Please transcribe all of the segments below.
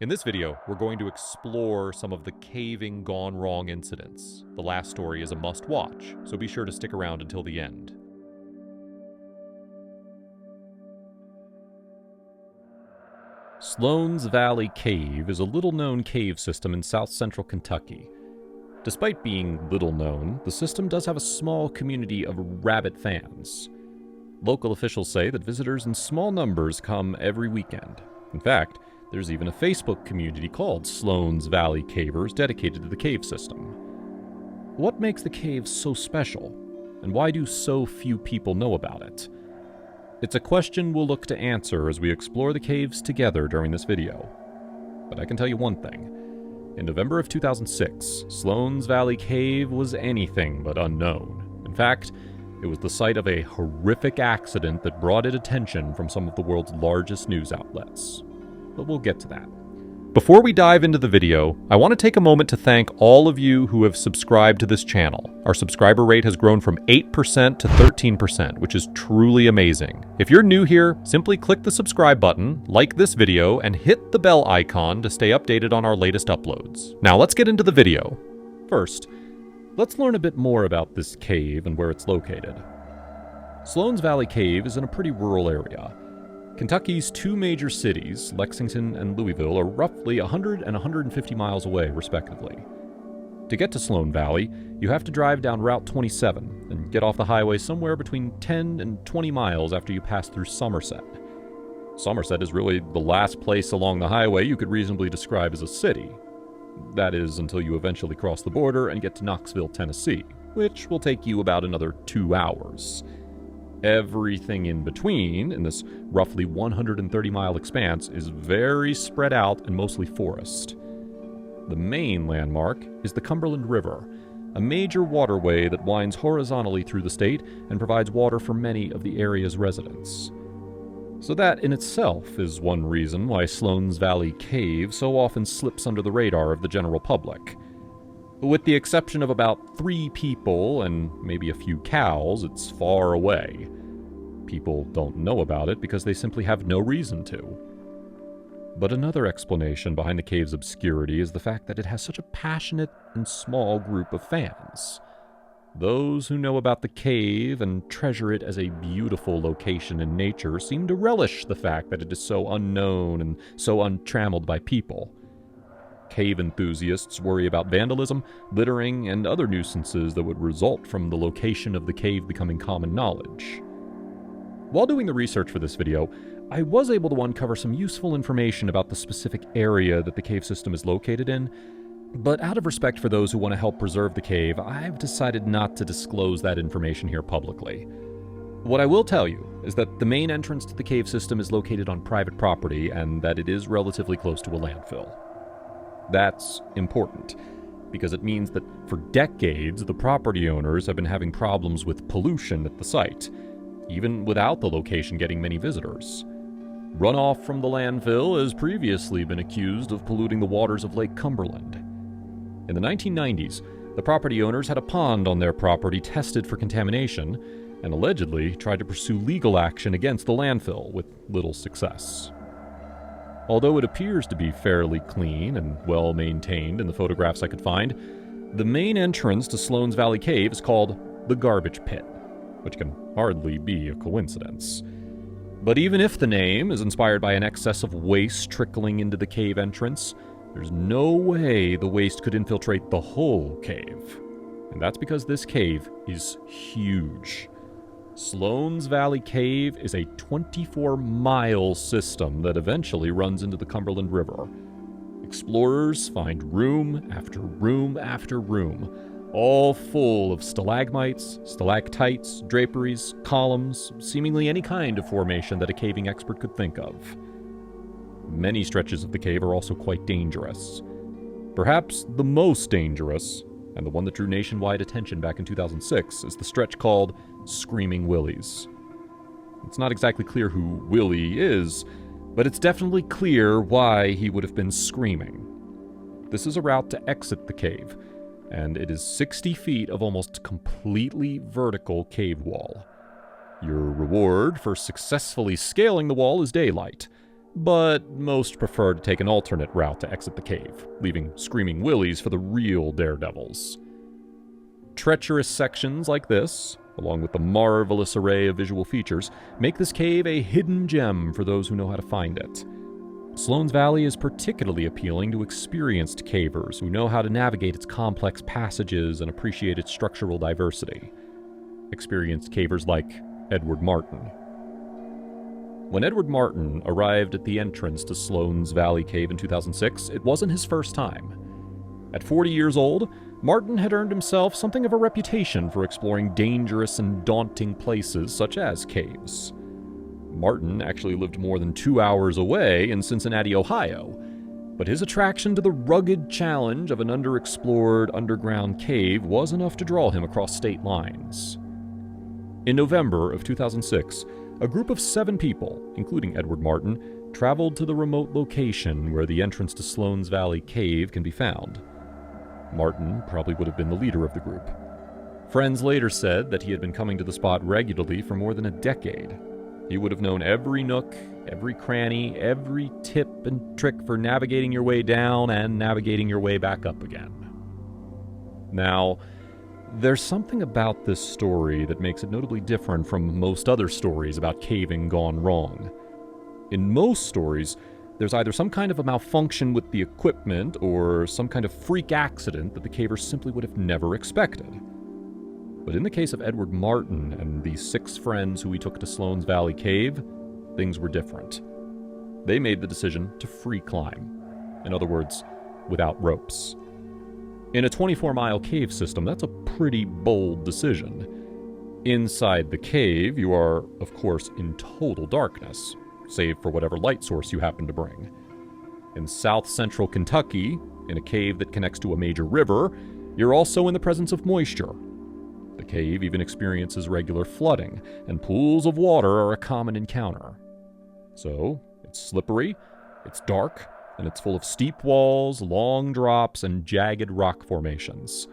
In this video, we're going to explore some of the caving gone wrong incidents. The last story is a must-watch, so be sure to stick around until the end. Sloan's Valley Cave is a little-known cave system in south-central Kentucky. Despite being little-known, the system does have a small community of rabid fans. Local officials say that visitors in small numbers come every weekend. In fact, there's even a Facebook community called Sloan's Valley Cavers dedicated to the cave system. What makes the cave so special, and why do so few people know about it? It's a question we'll look to answer as we explore the caves together during this video. But I can tell you one thing. In November of 2006, Sloan's Valley Cave was anything but unknown. In fact, it was the site of a horrific accident that brought it attention from some of the world's largest news outlets. But we'll get to that. Before we dive into the video, I want to take a moment to thank all of you who have subscribed to this channel. Our subscriber rate has grown from 8% to 13%, which is truly amazing. If you're new here, simply click the subscribe button, like this video, and hit the bell icon to stay updated on our latest uploads. Now let's get into the video. First, let's learn a bit more about this cave and where it's located. Sloan's Valley Cave is in a pretty rural area. Kentucky's two major cities, Lexington and Louisville, are roughly 100 and 150 miles away, respectively. To get to Sloan Valley, you have to drive down Route 27 and get off the highway somewhere between 10 and 20 miles after you pass through Somerset. Somerset is really the last place along the highway you could reasonably describe as a city. That is, until you eventually cross the border and get to Knoxville, Tennessee, which will take you about another 2 hours. Everything in between, in this roughly 130-mile expanse, is very spread out and mostly forest. The main landmark is the Cumberland River, a major waterway that winds horizontally through the state and provides water for many of the area's residents. So that in itself is one reason why Sloan's Valley Cave so often slips under the radar of the general public. With the exception of about 3 people and maybe a few cows, it's far away. People don't know about it because they simply have no reason to. But another explanation behind the cave's obscurity is the fact that it has such a passionate and small group of fans. Those who know about the cave and treasure it as a beautiful location in nature seem to relish the fact that it is so unknown and so untrammeled by people. Cave enthusiasts worry about vandalism, littering, and other nuisances that would result from the location of the cave becoming common knowledge. While doing the research for this video, I was able to uncover some useful information about the specific area that the cave system is located in, but out of respect for those who want to help preserve the cave, I've decided not to disclose that information here publicly. What I will tell you is that the main entrance to the cave system is located on private property and that it is relatively close to a landfill. That's important, because it means that for decades, the property owners have been having problems with pollution at the site, even without the location getting many visitors. Runoff from the landfill has previously been accused of polluting the waters of Lake Cumberland. In the 1990s, the property owners had a pond on their property tested for contamination, and allegedly tried to pursue legal action against the landfill with little success. Although it appears to be fairly clean and well maintained in the photographs I could find, the main entrance to Sloan's Valley Cave is called the Garbage Pit, which can hardly be a coincidence. But even if the name is inspired by an excess of waste trickling into the cave entrance, there's no way the waste could infiltrate the whole cave. And that's because this cave is huge. Sloan's Valley Cave is a 24-mile system that eventually runs into the Cumberland River. Explorers find room after room after room, all full of stalagmites, stalactites, draperies, columns, seemingly any kind of formation that a caving expert could think of. Many stretches of the cave are also quite dangerous. Perhaps the most dangerous, and the one that drew nationwide attention back in 2006, is the stretch called Screaming Willie's. It's not exactly clear who Willie is, but it's definitely clear why he would have been screaming. This is a route to exit the cave, and it is 60 feet of almost completely vertical cave wall. Your reward for successfully scaling the wall is daylight, but most preferred to take an alternate route to exit the cave, leaving Screaming Willies for the real daredevils. Treacherous sections like this, along with the marvelous array of visual features, make this cave a hidden gem for those who know how to find it. Sloan's Valley is particularly appealing to experienced cavers who know how to navigate its complex passages and appreciate its structural diversity. Experienced cavers like Edward Martin. When Edward Martin arrived at the entrance to Sloan's Valley Cave in 2006, it wasn't his first time. At 40 years old, Martin had earned himself something of a reputation for exploring dangerous and daunting places such as caves. Martin actually lived more than 2 hours away in Cincinnati, Ohio, but his attraction to the rugged challenge of an underexplored underground cave was enough to draw him across state lines. In November of 2006, a group of 7 people, including Edward Martin, traveled to the remote location where the entrance to Sloan's Valley Cave can be found. Martin probably would have been the leader of the group. Friends later said that he had been coming to the spot regularly for more than a decade. He would have known every nook, every cranny, every tip and trick for navigating your way down and navigating your way back up again. Now, there's something about this story that makes it notably different from most other stories about caving gone wrong. In most stories, there's either some kind of a malfunction with the equipment or some kind of freak accident that the cavers simply would have never expected. But in the case of Edward Martin and the 6 friends who he took to Sloan's Valley Cave, things were different. They made the decision to free climb. In other words, without ropes. In a 24-mile cave system, that's a pretty bold decision. Inside the cave, you are, of course, in total darkness, save for whatever light source you happen to bring. In south-central Kentucky, in a cave that connects to a major river, you're also in the presence of moisture. The cave even experiences regular flooding, and pools of water are a common encounter. So, it's slippery, it's dark, and it's full of steep walls, long drops, and jagged rock formations.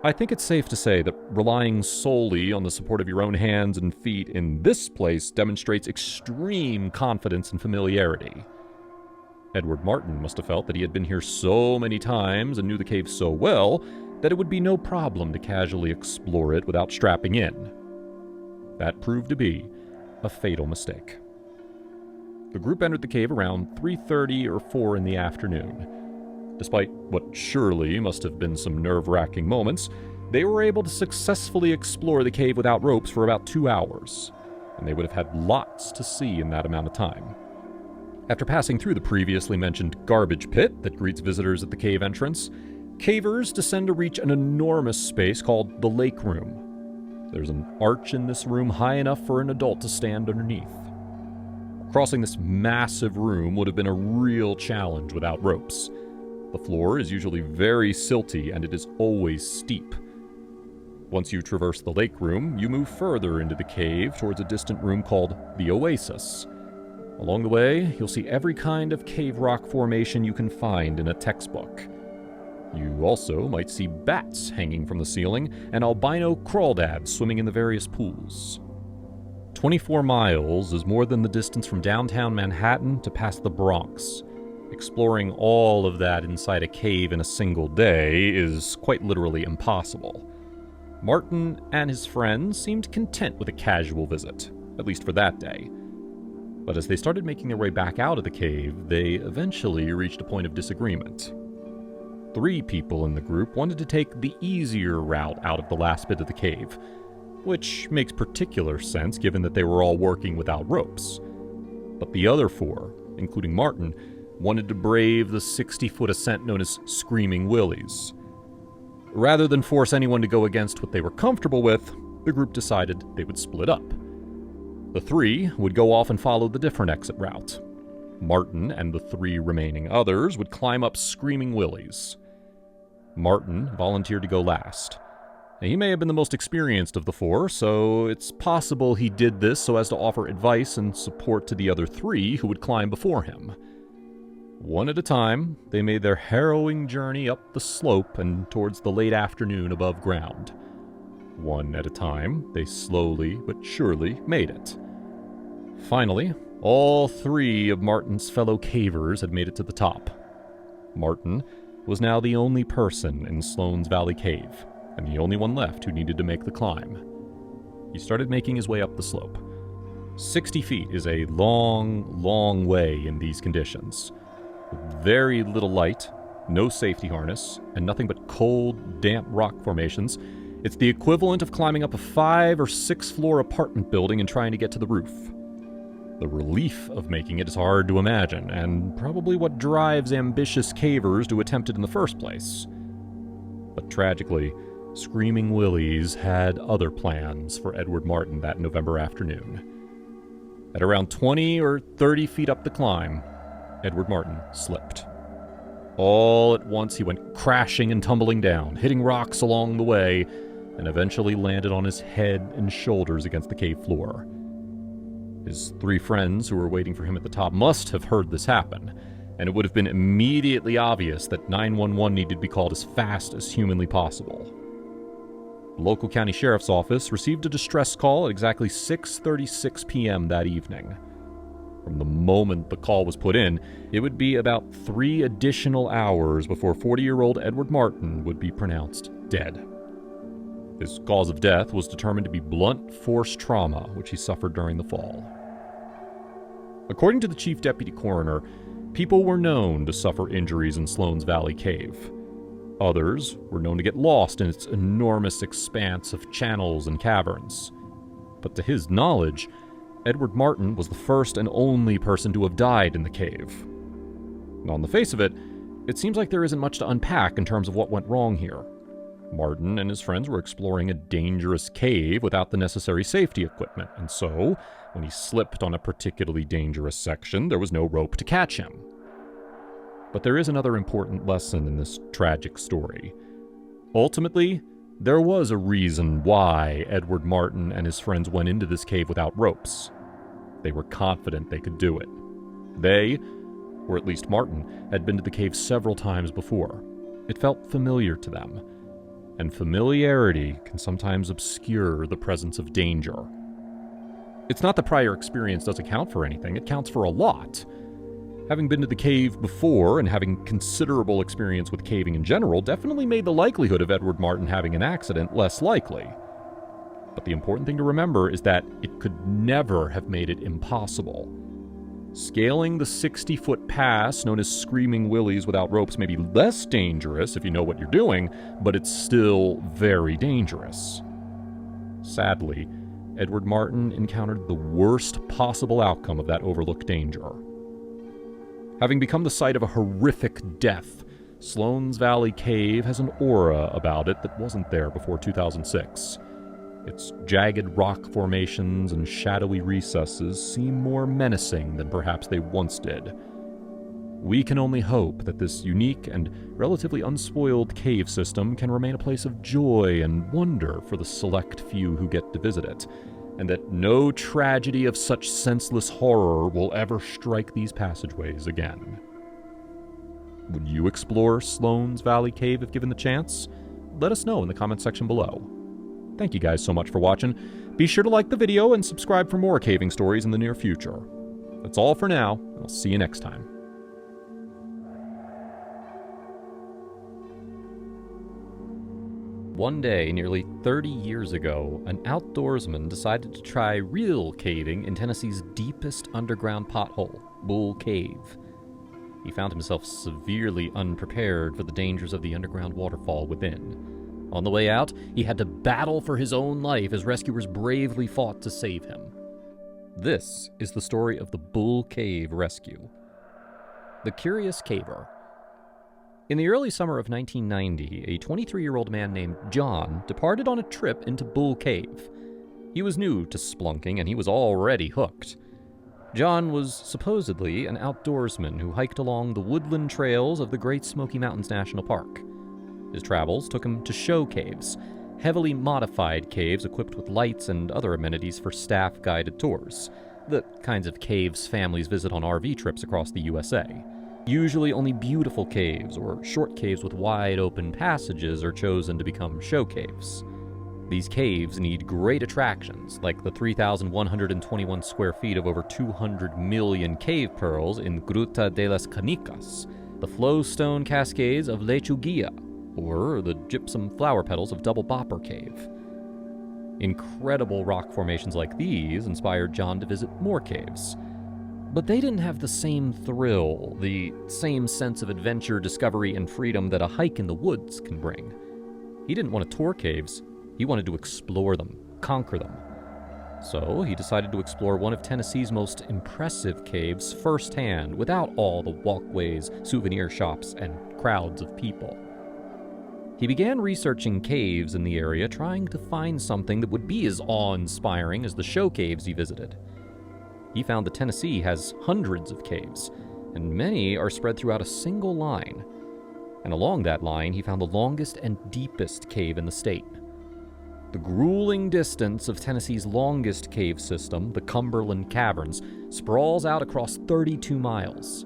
I think it's safe to say that relying solely on the support of your own hands and feet in this place demonstrates extreme confidence and familiarity. Edward Martin must have felt that he had been here so many times and knew the cave so well that it would be no problem to casually explore it without strapping in. That proved to be a fatal mistake. The group entered the cave around 3:30 or 4 in the afternoon. Despite what surely must have been some nerve-wracking moments, they were able to successfully explore the cave without ropes for about 2 hours, and they would have had lots to see in that amount of time. After passing through the previously mentioned garbage pit that greets visitors at the cave entrance, cavers descend to reach an enormous space called the lake room. There's an arch in this room high enough for an adult to stand underneath. Crossing this massive room would have been a real challenge without ropes. The floor is usually very silty and it is always steep. Once you traverse the lake room, you move further into the cave towards a distant room called the Oasis. Along the way, you'll see every kind of cave rock formation you can find in a textbook. You also might see bats hanging from the ceiling and albino crawdads swimming in the various pools. 24 miles is more than the distance from downtown Manhattan to past the Bronx. Exploring all of that inside a cave in a single day is quite literally impossible. Martin and his friends seemed content with a casual visit, at least for that day. But as they started making their way back out of the cave, they eventually reached a point of disagreement. 3 people in the group wanted to take the easier route out of the last bit of the cave, which makes particular sense given that they were all working without ropes. But the other 4, including Martin, wanted to brave the 60-foot ascent known as Screaming Willies. Rather than force anyone to go against what they were comfortable with, the group decided they would split up. The 3 would go off and follow the different exit route. Martin and the 3 remaining others would climb up Screaming Willies. Martin volunteered to go last. He may have been the most experienced of the 4, so it's possible he did this so as to offer advice and support to the other 3 who would climb before him. One at a time, they made their harrowing journey up the slope and towards the late afternoon above ground. One at a time, they slowly but surely made it. Finally, All 3 of Martin's fellow cavers had made it to the top. Martin was now the only person in Sloan's Valley Cave, and the only one left who needed to make the climb. He started making his way up the slope. 60 feet is a long, long way in these conditions. With very little light, no safety harness, and nothing but cold, damp rock formations, it's the equivalent of climbing up a 5 or 6 floor apartment building and trying to get to the roof. The relief of making it is hard to imagine, and probably what drives ambitious cavers to attempt it in the first place. But tragically, Screaming Willie's had other plans for Edward Martin that November afternoon. At around 20 or 30 feet up the climb, Edward Martin slipped. All at once he went crashing and tumbling down, hitting rocks along the way, and eventually landed on his head and shoulders against the cave floor. His 3 friends who were waiting for him at the top must have heard this happen, and it would have been immediately obvious that 911 needed to be called as fast as humanly possible. The local county sheriff's office received a distress call at exactly 6:36 p.m. that evening. From the moment the call was put in, it would be about 3 additional hours before 40-year-old Edward Martin would be pronounced dead. His cause of death was determined to be blunt force trauma, which he suffered during the fall. According to the chief deputy coroner, people were known to suffer injuries in Sloan's Valley Cave. Others were known to get lost in its enormous expanse of channels and caverns. But to his knowledge, Edward Martin was the first and only person to have died in the cave. And on the face of it, it seems like there isn't much to unpack in terms of what went wrong here. Martin and his friends were exploring a dangerous cave without the necessary safety equipment, and so, when he slipped on a particularly dangerous section, there was no rope to catch him. But there is another important lesson in this tragic story. Ultimately, there was a reason why Edward Martin and his friends went into this cave without ropes. They were confident they could do it. They, or at least Martin, had been to the cave several times before. It felt familiar to them. And familiarity can sometimes obscure the presence of danger. It's not that prior experience doesn't count for anything, it counts for a lot. Having been to the cave before and having considerable experience with caving in general definitely made the likelihood of Edward Martin having an accident less likely. But the important thing to remember is that it could never have made it impossible. Scaling the 60-foot pass known as Screaming Willie's without ropes may be less dangerous if you know what you're doing, but it's still very dangerous. Sadly, Edward Martin encountered the worst possible outcome of that overlooked danger. Having become the site of a horrific death, Sloan's Valley Cave has an aura about it that wasn't there before 2006. Its jagged rock formations and shadowy recesses seem more menacing than perhaps they once did. We can only hope that this unique and relatively unspoiled cave system can remain a place of joy and wonder for the select few who get to visit it, and that no tragedy of such senseless horror will ever strike these passageways again. Would you explore Sloan's Valley Cave if given the chance? Let us know in the comments section below. Thank you guys so much for watching. Be sure to like the video and subscribe for more caving stories in the near future. That's all for now, and I'll see you next time. One day, nearly 30 years ago, an outdoorsman decided to try real caving in Tennessee's deepest underground pothole, Bull Cave. He found himself severely unprepared for the dangers of the underground waterfall within. On the way out, he had to battle for his own life as rescuers bravely fought to save him. This is the story of the Bull Cave Rescue. The Curious Caver. In the early summer of 1990, a 23-year-old man named John departed on a trip into Bull Cave. He was new to splunking, and he was already hooked. John was supposedly an outdoorsman who hiked along the woodland trails of the Great Smoky Mountains National Park. His travels took him to show caves, heavily modified caves equipped with lights and other amenities for staff-guided tours, the kinds of caves families visit on RV trips across the USA. Usually only beautiful caves or short caves with wide open passages are chosen to become show caves. These caves need great attractions, like the 3,121 square feet of over 200 million cave pearls in Gruta de las Canicas, the flowstone cascades of Lechuguilla, or the gypsum flower petals of Double Bopper Cave. Incredible rock formations like these inspired John to visit more caves. But they didn't have the same thrill, the same sense of adventure, discovery, and freedom that a hike in the woods can bring. He didn't want to tour caves. He wanted to explore them, conquer them. So he decided to explore one of Tennessee's most impressive caves firsthand, without all the walkways, souvenir shops, and crowds of people. He began researching caves in the area, trying to find something that would be as awe-inspiring as the show caves he visited. He found that Tennessee has hundreds of caves, and many are spread throughout a single line. And along that line, he found the longest and deepest cave in the state. The grueling distance of Tennessee's longest cave system, the Cumberland Caverns, sprawls out across 32 miles.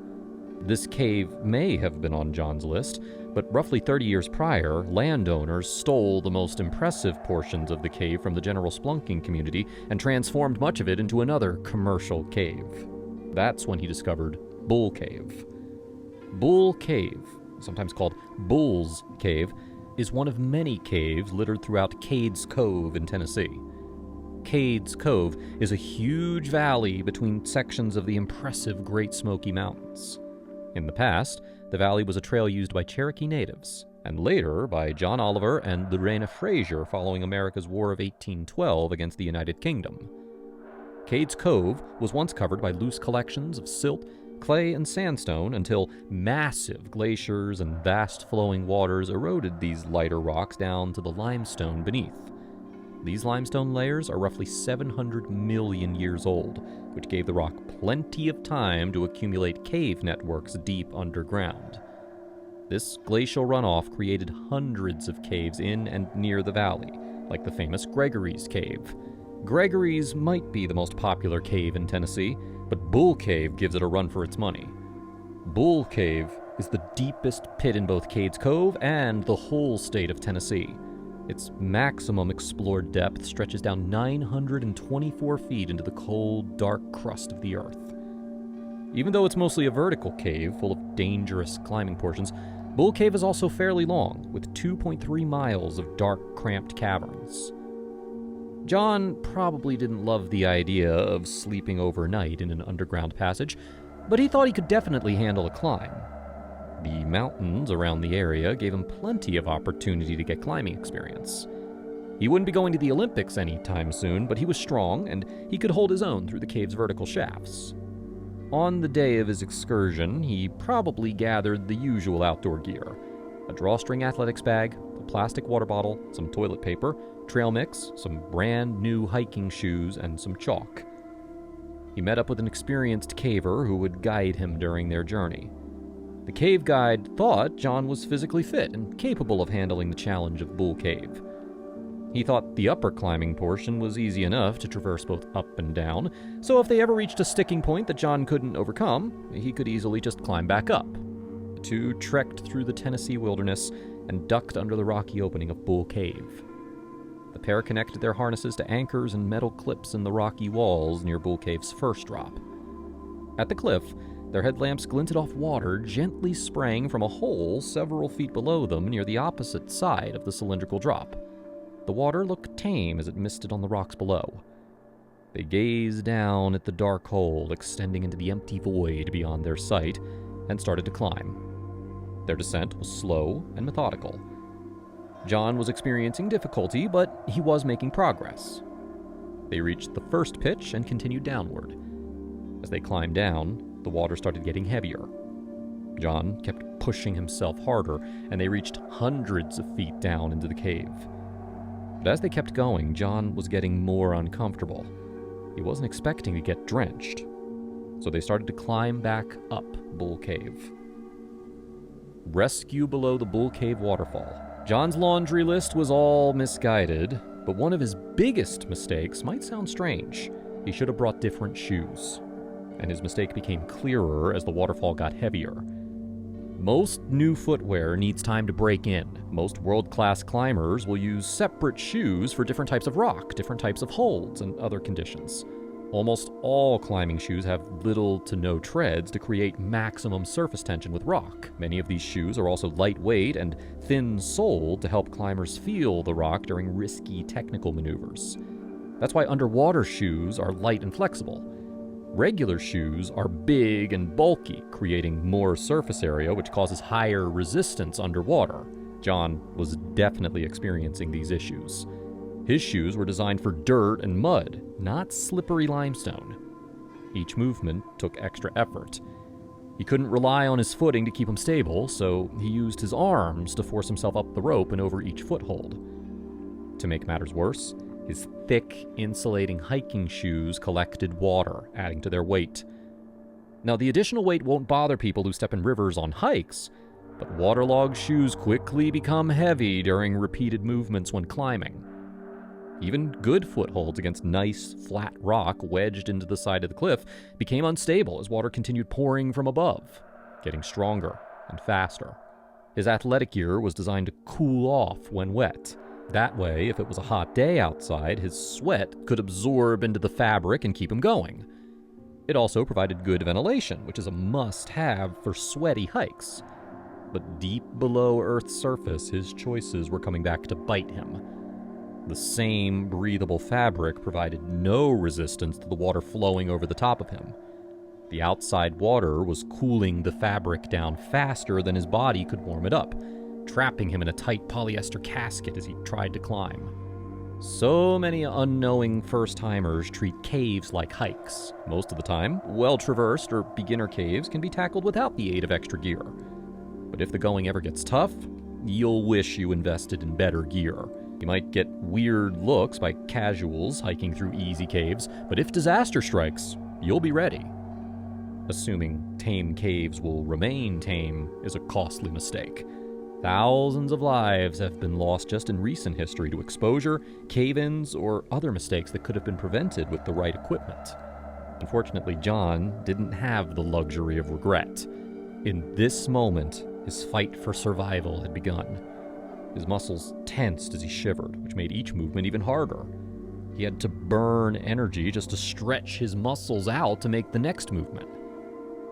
This cave may have been on John's list, but roughly 30 years prior, landowners stole the most impressive portions of the cave from the general spelunking community and transformed much of it into another commercial cave. That's when he discovered Bull Cave. Bull Cave, sometimes called Bull's Cave, is one of many caves littered throughout Cades Cove in Tennessee. Cades Cove is a huge valley between sections of the impressive Great Smoky Mountains. In the past, the valley was a trail used by Cherokee natives, and later by John Oliver and Lorena Fraser following America's War of 1812 against the United Kingdom. Cades Cove was once covered by loose collections of silt, clay, and sandstone until massive glaciers and vast flowing waters eroded these lighter rocks down to the limestone beneath. These limestone layers are roughly 700 million years old, which gave the rock plenty of time to accumulate cave networks deep underground. This glacial runoff created hundreds of caves in and near the valley, like the famous Gregory's Cave. Gregory's might be the most popular cave in Tennessee, but Bull Cave gives it a run for its money. Bull Cave is the deepest pit in both Cades Cove and the whole state of Tennessee. Its maximum explored depth stretches down 924 feet into the cold, dark crust of the earth. Even though it's mostly a vertical cave full of dangerous climbing portions, Bull Cave is also fairly long, with 2.3 miles of dark, cramped caverns. John probably didn't love the idea of sleeping overnight in an underground passage, but he thought he could definitely handle a climb. The mountains around the area gave him plenty of opportunity to get climbing experience. He wouldn't be going to the Olympics anytime soon, but he was strong, and he could hold his own through the cave's vertical shafts. On the day of his excursion, he probably gathered the usual outdoor gear: a drawstring athletics bag, a plastic water bottle, some toilet paper, trail mix, some brand new hiking shoes, and some chalk. He met up with an experienced caver who would guide him during their journey. The cave guide thought John was physically fit and capable of handling the challenge of Bull Cave. He thought the upper climbing portion was easy enough to traverse both up and down, so if they ever reached a sticking point that John couldn't overcome, he could easily just climb back up. The two trekked through the Tennessee wilderness and ducked under the rocky opening of Bull Cave. The pair connected their harnesses to anchors and metal clips in the rocky walls near Bull Cave's first drop. At the cliff, their headlamps glinted off water gently spraying from a hole several feet below them near the opposite side of the cylindrical drop. The water looked tame as it misted on the rocks below. They gazed down at the dark hole extending into the empty void beyond their sight and started to climb. Their descent was slow and methodical. John was experiencing difficulty, but he was making progress. They reached the first pitch and continued downward. As they climbed down, the water started getting heavier. John kept pushing himself harder, and they reached hundreds of feet down into the cave. But as they kept going, John was getting more uncomfortable. He wasn't expecting to get drenched. So they started to climb back up Bull Cave. Rescue below the Bull Cave waterfall. John's laundry list was all misguided, but one of his biggest mistakes might sound strange. He should have brought different shoes. And his mistake became clearer as the waterfall got heavier. Most new footwear needs time to break in. Most world-class climbers will use separate shoes for different types of rock, different types of holds, and other conditions. Almost all climbing shoes have little to no treads to create maximum surface tension with rock. Many of these shoes are also lightweight and thin-soled to help climbers feel the rock during risky technical maneuvers. That's why underwater shoes are light and flexible. Regular shoes are big and bulky, creating more surface area, which causes higher resistance underwater. John was definitely experiencing these issues. His shoes were designed for dirt and mud, not slippery limestone. Each movement took extra effort. He couldn't rely on his footing to keep him stable, so he used his arms to force himself up the rope and over each foothold. To make matters worse, his thick, insulating hiking shoes collected water, adding to their weight. Now, the additional weight won't bother people who step in rivers on hikes, but waterlogged shoes quickly become heavy during repeated movements when climbing. Even good footholds against nice, flat rock wedged into the side of the cliff became unstable as water continued pouring from above, getting stronger and faster. His athletic gear was designed to cool off when wet. That way, if it was a hot day outside, his sweat could absorb into the fabric and keep him going. It also provided good ventilation, which is a must-have for sweaty hikes. But deep below Earth's surface, his choices were coming back to bite him. The same breathable fabric provided no resistance to the water flowing over the top of him. The outside water was cooling the fabric down faster than his body could warm it up, trapping him in a tight polyester casket as he tried to climb. So many unknowing first-timers treat caves like hikes. Most of the time, well-traversed or beginner caves can be tackled without the aid of extra gear. But if the going ever gets tough, you'll wish you invested in better gear. You might get weird looks by casuals hiking through easy caves, but if disaster strikes, you'll be ready. Assuming tame caves will remain tame is a costly mistake. Thousands of lives have been lost just in recent history to exposure, cave-ins, or other mistakes that could have been prevented with the right equipment. Unfortunately, John didn't have the luxury of regret. In this moment, his fight for survival had begun. His muscles tensed as he shivered, which made each movement even harder. He had to burn energy just to stretch his muscles out to make the next movement.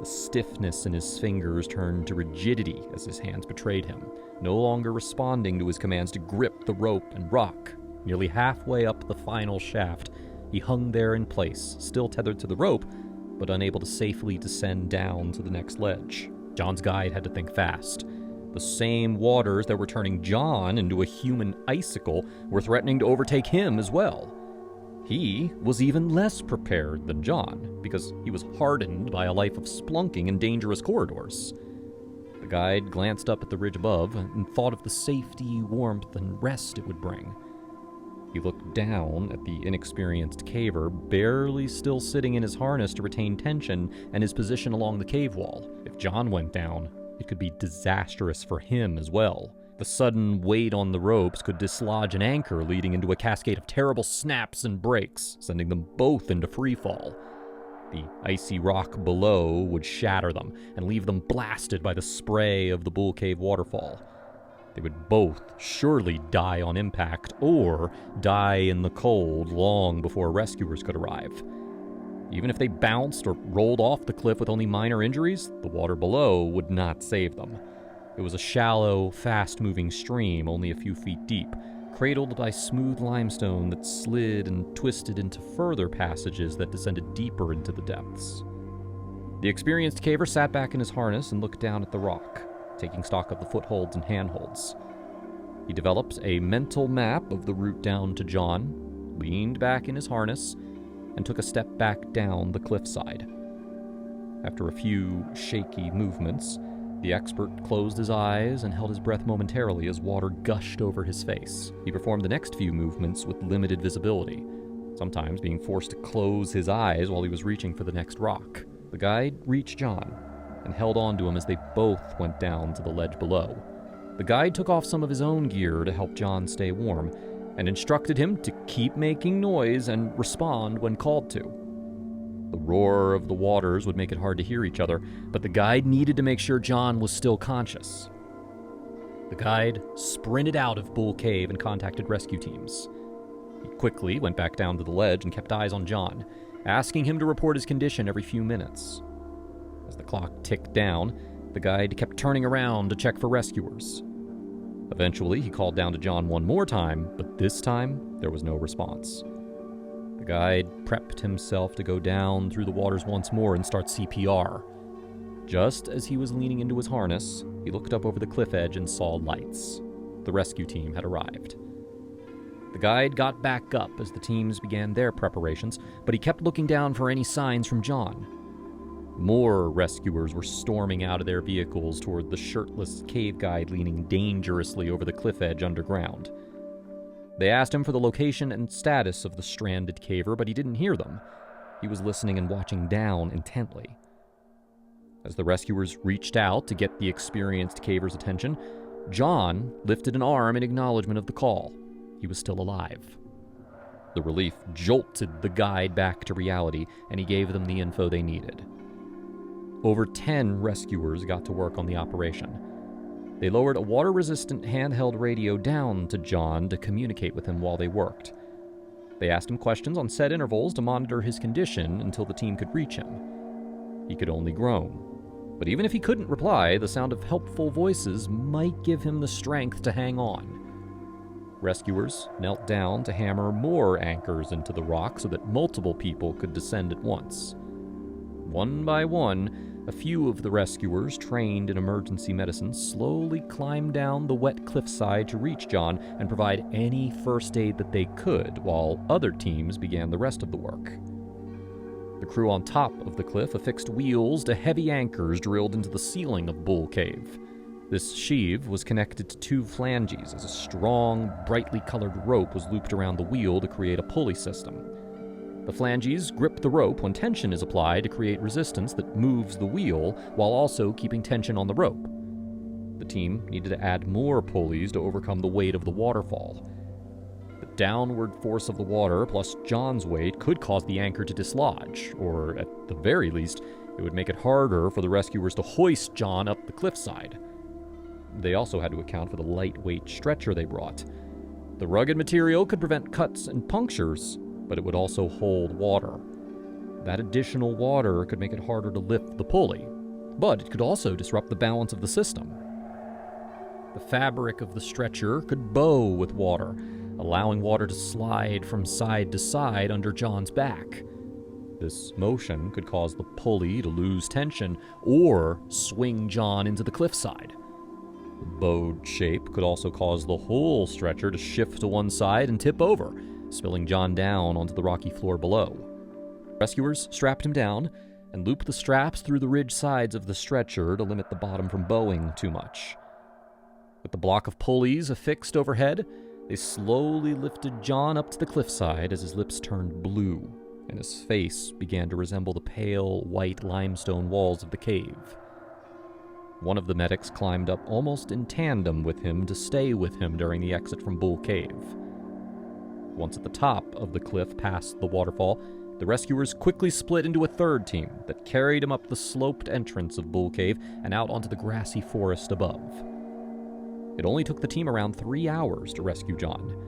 The stiffness in his fingers turned to rigidity as his hands betrayed him, no longer responding to his commands to grip the rope and rock. Nearly halfway up the final shaft, he hung there in place, still tethered to the rope, but unable to safely descend down to the next ledge. John's guide had to think fast. The same waters that were turning John into a human icicle were threatening to overtake him as well. He was even less prepared than John, because he was hardened by a life of splunking in dangerous corridors. The guide glanced up at the ridge above and thought of the safety, warmth, and rest it would bring. He looked down at the inexperienced caver, barely still sitting in his harness to retain tension and his position along the cave wall. If John went down, it could be disastrous for him as well. The sudden weight on the ropes could dislodge an anchor, leading into a cascade of terrible snaps and breaks, sending them both into freefall. The icy rock below would shatter them and leave them blasted by the spray of the Bull Cave waterfall. They would both surely die on impact, or die in the cold long before rescuers could arrive. Even if they bounced or rolled off the cliff with only minor injuries, the water below would not save them. It was a shallow, fast-moving stream only a few feet deep, cradled by smooth limestone that slid and twisted into further passages that descended deeper into the depths. The experienced caver sat back in his harness and looked down at the rock, taking stock of the footholds and handholds. He developed a mental map of the route down to John, leaned back in his harness, and took a step back down the cliffside. After a few shaky movements, the expert closed his eyes and held his breath momentarily as water gushed over his face. He performed the next few movements with limited visibility, sometimes being forced to close his eyes while he was reaching for the next rock. The guide reached John and held on to him as they both went down to the ledge below. The guide took off some of his own gear to help John stay warm, and instructed him to keep making noise and respond when called to. The roar of the waters would make it hard to hear each other, but the guide needed to make sure John was still conscious. The guide sprinted out of Bull Cave and contacted rescue teams. He quickly went back down to the ledge and kept eyes on John, asking him to report his condition every few minutes. As the clock ticked down, the guide kept turning around to check for rescuers. Eventually, he called down to John one more time, but this time, there was no response. The guide prepped himself to go down through the waters once more and start CPR. Just as he was leaning into his harness, he looked up over the cliff edge and saw lights. The rescue team had arrived. The guide got back up as the teams began their preparations, but he kept looking down for any signs from John. More rescuers were storming out of their vehicles toward the shirtless cave guide leaning dangerously over the cliff edge underground. They asked him for the location and status of the stranded caver, but he didn't hear them. He was listening and watching down intently. As the rescuers reached out to get the experienced caver's attention, John lifted an arm in acknowledgement of the call. He was still alive. The relief jolted the guide back to reality, and he gave them the info they needed. Over 10 rescuers got to work on the operation. They lowered a water-resistant handheld radio down to John to communicate with him while they worked. They asked him questions on set intervals to monitor his condition until the team could reach him. He could only groan. But even if he couldn't reply, the sound of helpful voices might give him the strength to hang on. Rescuers knelt down to hammer more anchors into the rock so that multiple people could descend at once. One by one, a few of the rescuers trained in emergency medicine slowly climbed down the wet cliffside to reach John and provide any first aid that they could, while other teams began the rest of the work. The crew on top of the cliff affixed wheels to heavy anchors drilled into the ceiling of Bull Cave. This sheave was connected to 2 flanges as a strong, brightly colored rope was looped around the wheel to create a pulley system. The flanges grip the rope when tension is applied to create resistance that moves the wheel while also keeping tension on the rope. The team needed to add more pulleys to overcome the weight of the waterfall. The downward force of the water plus John's weight could cause the anchor to dislodge, or at the very least, it would make it harder for the rescuers to hoist John up the cliffside. They also had to account for the lightweight stretcher they brought. The rugged material could prevent cuts and punctures, but it would also hold water. That additional water could make it harder to lift the pulley, but it could also disrupt the balance of the system. The fabric of the stretcher could bow with water, allowing water to slide from side to side under John's back. This motion could cause the pulley to lose tension or swing John into the cliffside. The bowed shape could also cause the whole stretcher to shift to one side and tip over, spilling John down onto the rocky floor below. Rescuers strapped him down and looped the straps through the ridge sides of the stretcher to limit the bottom from bowing too much. With the block of pulleys affixed overhead, they slowly lifted John up to the cliffside as his lips turned blue and his face began to resemble the pale, white limestone walls of the cave. One of the medics climbed up almost in tandem with him to stay with him during the exit from Bull Cave. Once at the top of the cliff past the waterfall, the rescuers quickly split into a third team that carried him up the sloped entrance of Bull Cave and out onto the grassy forest above. It only took the team around 3 hours to rescue John.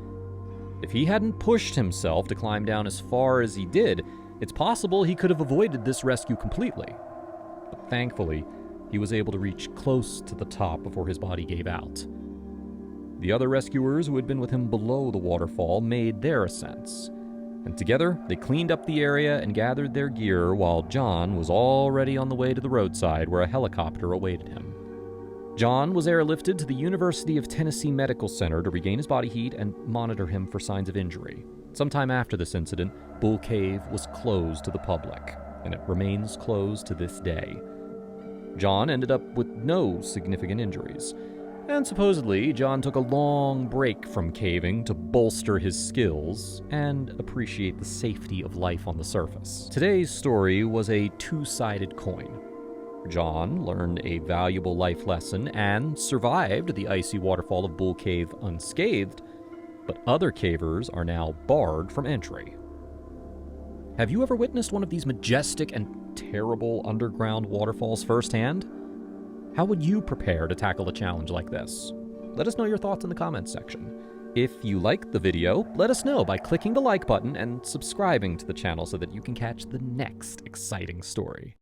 If he hadn't pushed himself to climb down as far as he did, it's possible he could have avoided this rescue completely. But thankfully, he was able to reach close to the top before his body gave out. The other rescuers who had been with him below the waterfall made their ascents, and together they cleaned up the area and gathered their gear while John was already on the way to the roadside where a helicopter awaited him. John was airlifted to the University of Tennessee Medical Center to regain his body heat and monitor him for signs of injury. Sometime after this incident, Bull Cave was closed to the public, and it remains closed to this day. John ended up with no significant injuries, and supposedly John took a long break from caving to bolster his skills and appreciate the safety of life on the surface. Today's story was a two-sided coin. John learned a valuable life lesson and survived the icy waterfall of Bull Cave unscathed, but other cavers are now barred from entry. Have you ever witnessed one of these majestic and terrible underground waterfalls firsthand? How would you prepare to tackle a challenge like this? Let us know your thoughts in the comments section. If you liked the video, let us know by clicking the like button and subscribing to the channel so that you can catch the next exciting story.